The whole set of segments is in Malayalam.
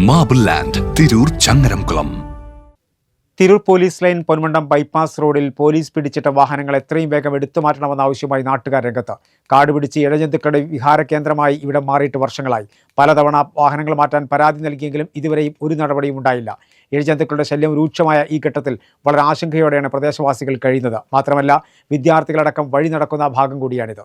Marble land Tirur Changaramkulam. Tirur police line Ponmundam bypass റോഡിൽ പോലീസ് പിടിച്ചിട്ട വാഹനങ്ങൾ എത്രയും വേഗം എടുത്തുമാറ്റണമെന്ന ആവശ്യമായി നാട്ടുകാർ രംഗത്ത്. കാട് പിടിച്ച് ഇഴജന്തുക്കളുടെ വിഹാര കേന്ദ്രമായി ഇവിടെ മാറിയിട്ട് വർഷങ്ങളായി. പലതവണ വാഹനങ്ങൾ മാറ്റാൻ പരാതി നൽകിയെങ്കിലും ഇതുവരെയും ഒരു നടപടിയും ഉണ്ടായില്ല. ഇഴജന്തുക്കളുടെ ശല്യം രൂക്ഷമായ ഈ ഘട്ടത്തിൽ വളരെ ആശങ്കയോടെയാണ് പ്രദേശവാസികൾ കഴിയുന്നത്. മാത്രമല്ല, വിദ്യാർത്ഥികളടക്കം വഴി നടക്കുന്ന ഭാഗം കൂടിയാണിത്.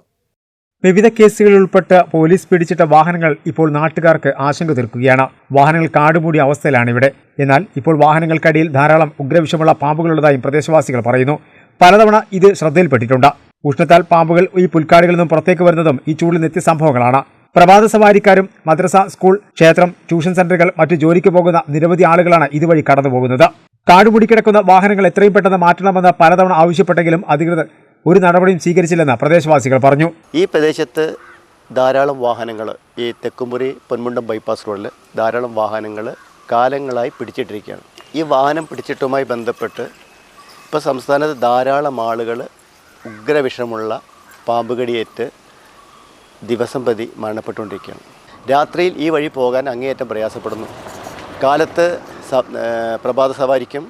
വിവിധ കേസുകളിൽ ഉൾപ്പെട്ട് പോലീസ് പിടിച്ചിട്ട വാഹനങ്ങൾ ഇപ്പോൾ നാട്ടുകാർക്ക് ആശങ്ക തീർക്കുകയാണ്. വാഹനങ്ങൾ കാടുമൂടിയ അവസ്ഥയിലാണ് ഇവിടെ. എന്നാൽ ഇപ്പോൾ വാഹനങ്ങൾക്കടിയിൽ ധാരാളം ഉഗ്രവിഷമുള്ള പാമ്പുകളുള്ളതായും പ്രദേശവാസികൾ പറയുന്നു. പലതവണ ഇത് ശ്രദ്ധയിൽപ്പെട്ടിട്ടുണ്ട്. ഉഷ്ണത്താൽ പാമ്പുകൾ ഈ പുൽക്കാടുകളിൽ നിന്നും പുറത്തേക്ക് വരുന്നതും ഈ ചൂടിൽ നിത്യസംഭവങ്ങളാണ്. പ്രഭാത സവാരിക്കാരും മദ്രസ, സ്കൂൾ, ക്ഷേത്രം, ട്യൂഷൻ സെന്ററുകൾ, മറ്റു ജോലിക്ക് പോകുന്ന നിരവധി ആളുകളാണ് ഇതുവഴി കടന്നുപോകുന്നത്. കാടുമൂടിക്കിടക്കുന്ന വാഹനങ്ങൾ എത്രയും പെട്ടെന്ന് മാറ്റണമെന്ന് പലതവണ ആവശ്യപ്പെട്ടെങ്കിലും അധികൃതർ ഒരു നടപടിയും സ്വീകരിച്ചില്ലെന്ന് പ്രദേശവാസികൾ പറഞ്ഞു. ഈ പ്രദേശത്ത് ധാരാളം വാഹനങ്ങൾ, ഈ തെക്കുംപുരി പൊന്മുണ്ടം ബൈപ്പാസ് റോഡിൽ ധാരാളം വാഹനങ്ങൾ കാലങ്ങളായി പിടിച്ചിട്ടിരിക്കുകയാണ്. ഈ വാഹനം പിടിച്ചിട്ടുമായി ബന്ധപ്പെട്ട് ഇപ്പോൾ സംസ്ഥാനത്ത് ധാരാളം ആളുകൾ ഉഗ്രവിഷമുള്ള പാമ്പുകടിയേറ്റ് ദിവസം പ്രതി മരണപ്പെട്ടുകൊണ്ടിരിക്കുകയാണ്. രാത്രിയിൽ ഈ വഴി പോകാൻ അങ്ങേയറ്റം പ്രയാസപ്പെടുന്നു. കാലത്ത് പ്രഭാത സവാരിക്കും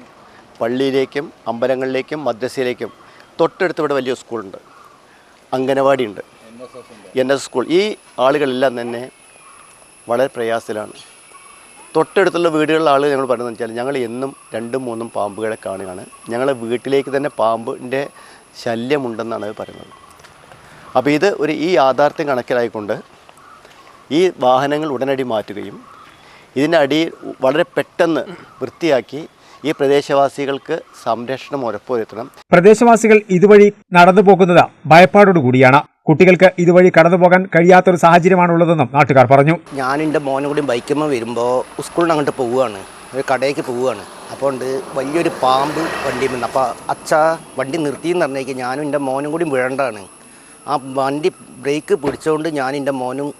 പള്ളിയിലേക്കും അമ്പലങ്ങളിലേക്കും മദ്രസയിലേക്കും തൊട്ടടുത്ത് ഇവിടെ വലിയ സ്കൂളുണ്ട്, അംഗനവാടിയുണ്ട്, NS സ്കൂൾ. ഈ ആളുകളെല്ലാം തന്നെ വളരെ പ്രയാസത്തിലാണ്. തൊട്ടടുത്തുള്ള വീടുകളിലെ ആളുകൾ ഞങ്ങൾ പറയുന്നത് വെച്ചാൽ ഞങ്ങൾ എന്നും 2-3 പാമ്പുകളെ കാണുകയാണ്. ഞങ്ങളെ വീട്ടിലേക്ക് തന്നെ പാമ്പിൻ്റെ ശല്യമുണ്ടെന്നാണ് പറയുന്നത്. അപ്പോൾ ഇത് ഈ യാഥാർത്ഥ്യം കണക്കിലായിക്കൊണ്ട് ഈ വാഹനങ്ങൾ ഉടനടി മാറ്റുകയും ഇതിൻ്റെ അടിയിൽ വളരെ പെട്ടെന്ന് വൃത്തിയാക്കി ഈ പ്രദേശവാസികൾക്ക് സംരക്ഷണം ഉറപ്പുവരുത്തണം. പ്രദേശവാസികൾ ഇതുവഴി നടന്നു പോകുന്നത് ഭയപ്പാടോടുകൂടിയാണ്. കുട്ടികൾക്ക് ഇതുവഴി കടന്നുപോകാൻ കഴിയാത്തൊരു സാഹചര്യമാണുള്ളതെന്നും നാട്ടുകാർ പറഞ്ഞു. ഞാൻ എൻ്റെ മോനും കൂടി ബൈക്കുമ്പോൾ വരുമ്പോൾ സ്കൂളിൽ അങ്ങോട്ട് പോവുകയാണ്, ഒരു കടയിലേക്ക് പോവുകയാണ്. അപ്പോൾ വലിയൊരു പാമ്പ് വണ്ടിയിൽ നിന്ന്. അപ്പോൾ വണ്ടി നിർത്തിയെന്ന് പറഞ്ഞേക്ക് ഞാനും എൻ്റെ മോനും കൂടി വീഴേണ്ടതാണ്. ആ വണ്ടി ബ്രേക്ക് പിടിച്ചുകൊണ്ട് ഞാൻ എൻ്റെ മോനും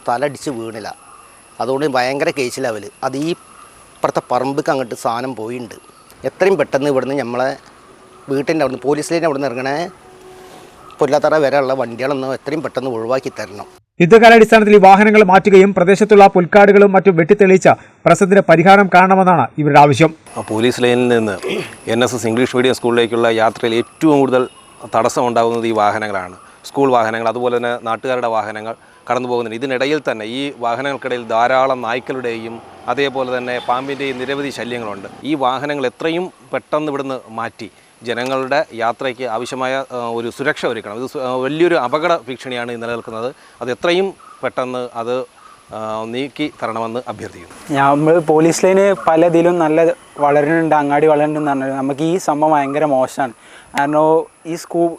തലടിച്ച് വീണില്ല. അതുകൊണ്ട് ഭയങ്കര കേസിലാവൽ. അത് ഈ ഇപ്പുറത്തെ പറമ്പ് അങ്ങോട്ട് സാധനം പോയിട്ടുണ്ട്. എത്രയും പെട്ടെന്ന് ഇവിടുന്ന് നമ്മളെ വീട്ടിൻ്റെ അവിടുന്ന് പോലീസ് ലൈൻ അവിടെ നിന്ന് ഇറങ്ങണേ പുല്ലാത്തറ വരെയുള്ള വണ്ടികളൊന്നും എത്രയും പെട്ടെന്ന് ഒഴിവാക്കി തരണം. യുദ്ധകാലാടിസ്ഥാനത്തിൽ ഈ വാഹനങ്ങൾ മാറ്റുകയും പ്രദേശത്തുള്ള പുൽക്കാടുകളും മറ്റും വെട്ടിത്തെളിയിച്ച പ്രശ്നത്തിന് പരിഹാരം കാണണമെന്നാണ് ഇവരുടെ ആവശ്യം. പോലീസ് ലൈനിൽ നിന്ന് NSS ഇംഗ്ലീഷ് മീഡിയം സ്കൂളിലേക്കുള്ള യാത്രയിൽ ഏറ്റവും കൂടുതൽ തടസ്സമുണ്ടാകുന്നത് ഈ വാഹനങ്ങളാണ്. സ്കൂൾ വാഹനങ്ങൾ, അതുപോലെ തന്നെ നാട്ടുകാരുടെ വാഹനങ്ങൾ കടന്നു പോകുന്നുണ്ട്. ഇതിനിടയിൽ തന്നെ ഈ വാഹനങ്ങൾക്കിടയിൽ ധാരാളം നായ്ക്കളുടെയും അതേപോലെ തന്നെ പാമ്പിൻ്റെയും നിരവധി ശല്യങ്ങളുണ്ട്. ഈ വാഹനങ്ങൾ എത്രയും പെട്ടെന്ന് ഇവിടുന്ന് മാറ്റി ജനങ്ങളുടെ യാത്രയ്ക്ക് ആവശ്യമായ ഒരു സുരക്ഷ ഒരുക്കണം. ഇത് വലിയൊരു അപകട ഭീഷണിയാണ് നിലനിൽക്കുന്നത്. അത് എത്രയും പെട്ടെന്ന് അത് നീക്കി തരണമെന്ന് അഭ്യർത്ഥിക്കുന്നു. നമ്മൾ പോലീസ് ലൈന് പലതിലും നല്ല വളരുന്നുണ്ട്, അങ്ങാടി വളരുന്നുണ്ടെന്ന് പറഞ്ഞാൽ നമുക്ക് ഈ സംഭവം ഭയങ്കര മോശമാണ്. കാരണം ഈ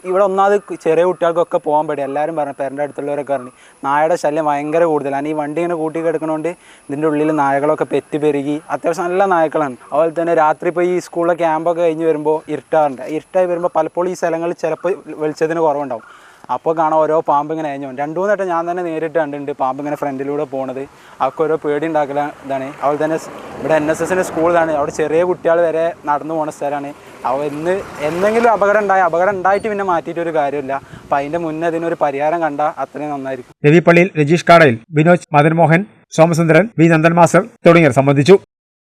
ഇവിടെ ഒന്നാമത് ചെറിയ കുട്ടികൾക്കൊക്കെ പോകാൻ പറ്റും. എല്ലാവരും പറഞ്ഞു, പേരൻ്റെ അടുത്തുള്ളവരൊക്കെ പറഞ്ഞു നായയുടെ ശല്യം ഭയങ്കര കൂടുതലാണ്. ഈ വണ്ടി ഇങ്ങനെ കൂട്ടി കിടക്കുന്നതുകൊണ്ട് ഇതിൻ്റെ ഉള്ളിൽ നായകളൊക്കെ പെറ്റി പെരുകി അത്യാവശ്യം നല്ല നായ്ക്കളാണ്. അതുപോലെ തന്നെ രാത്രി ഇപ്പോൾ ഈ സ്കൂളിലെ ക്യാമ്പൊക്കെ കഴിഞ്ഞ് വരുമ്പോൾ ഇരുട്ടായി വരുമ്പോൾ പലപ്പോഴും ഈ സ്ഥലങ്ങളിൽ ചിലപ്പോൾ വെളിച്ചത്തിന് കുറവുണ്ടാവും. അപ്പോൾ കാണാൻ ഓരോ പാമ്പ് ഇങ്ങനെ അയഞ്ഞു. 2-3 വട്ടം ഞാൻ തന്നെ നേരിട്ട് കണ്ടിട്ടുണ്ട് പാമ്പ് ഇങ്ങനെ ഫ്രണ്ടിലൂടെ പോണത്. അവർക്ക് ഓരോ പേടി ഉണ്ടാക്കല ഇതാണ്. അതുപോലെ തന്നെ ഇവിടെ NSSൻ്റെ സ്കൂളിലാണ്, അവിടെ ചെറിയ കുട്ടികൾ വരെ നടന്നു പോകുന്ന സ്ഥലമാണ്. അവ എന്തെങ്കിലും അപകടം ഉണ്ടായിട്ട് പിന്നെ മാറ്റിയിട്ട് ഒരു കാര്യമില്ല. അപ്പം അതിൻ്റെ മുന്നേ ഇതിനൊരു പരിഹാരം കണ്ടാൽ അത്രയും നന്നായിരിക്കും. രവിപ്പള്ളിയിൽ രജീഷ് കാടയിൽ, ബിനോജ്, മദൻ മോഹൻ, സോമസുന്ദരൻ, വി നന്ദൻ മാസ്റ്റർ തുടങ്ങിയവർ സംബന്ധിച്ചു.